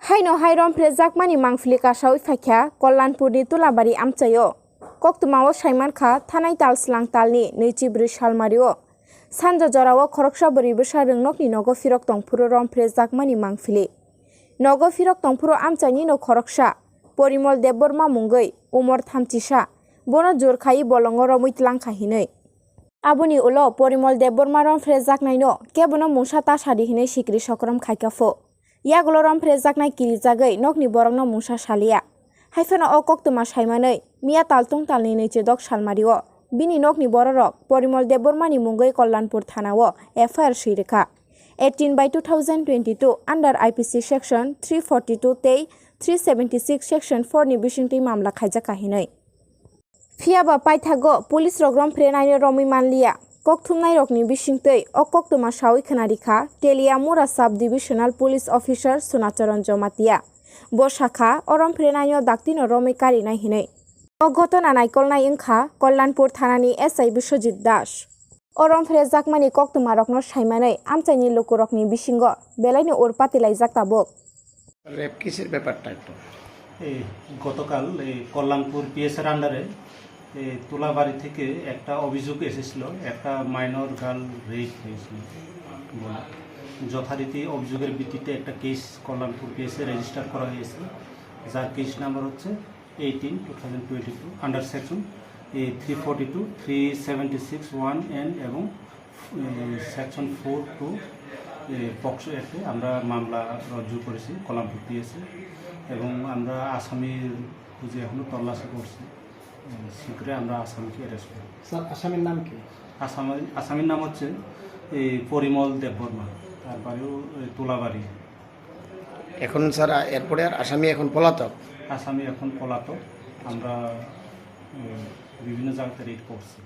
Haino Hairon Prezak Mani Mangflika Shawi Fakya, Kollanpurni Tulabari Amchayo, Koktumao Shaimanka, Tanai Tal Slang Talni, Nichibri Shalmario, Sanja Jorawa Korokshabari Busharung Nokni Nogo Firok Tongpuro Romprezak Mani Mangfili. Nogo Firok Tongpuro Amchaini no Koroksha, Porimol Deborma Mungoi, Umor Tamtisha, Bono Jurkai Bolongoro Muitlang Kahine. Abuni Ulo, Porimol Deborma Romprezak Naino, Kebono Mushata Shadihine Shikri Shokram Kaikafo. Yagulo Romprezak Nai Kirizagai, Nokni Borongno Musha Shalia. Haifena o Koktuma Shaimanei, Mia Taltung Talni Dok Shalmario, Bini Nokni Bororok, Porimol Debormani Mungoi Kollanpur Thanawo, FR Shirika. 18/2022 under IPC section 342 Tei 376 section 4 ni Bishingti Mamla Kharjak Kahinei. Fiaba Paithago, Police Rogram Prenaino Romi Manlia. Koktumnai rokni bishingtei o koktuma shawi khanarika Telia Mura Sub-Divisional Police Officer Sunacharan Jomatia. Bo shakha o Romphere naino daktino romi kari nai hinei. O gotona naikolnai ingkha Kollanpur Thanani SI Biswajit Das. O Romphere jakmani koktuma rokno shaimanei Amchaini Lukurokni bishingo belaini urpatilai Tabuk. Rape কিসের ব্যাপারটা একটু গতকাল কল্যাণপুর পিএসের আন্ডারে তুলাবাড়ি থেকে একটা অভিযোগ এসেছিল একটা মাইনর গার্ল রেপ হয়েছিল যথারীতি অভিযোগের ভিত্তিতে একটা কেস কল্যাণপুর পিএসে রেজিস্টার করা হয়েছে যার কেস নাম্বার হচ্ছে 18/2022 আন্ডার সেকশন 342 376 1N এবং সেকশন 4(2) পক্সো অ্যাক্টে আমরা মামলা রুজু করেছি কল্যাণপুর পিএসে এবং আমরা আসামির খুঁজে এখনো তল্লাশি করছি শীঘ্রই আমরা আসামিকে অ্যারেস্ট করব। স্যার আসামির নাম কি? আসামির নাম হচ্ছে পরিমল দেববর্মা, তার বাড়িও তুলাবাড়ি। এখন স্যার এরপরে আর আসামি এখন পলাতক? আসামি এখন পলাতক, আমরা বিভিন্ন জায়গাতে রেড করছি।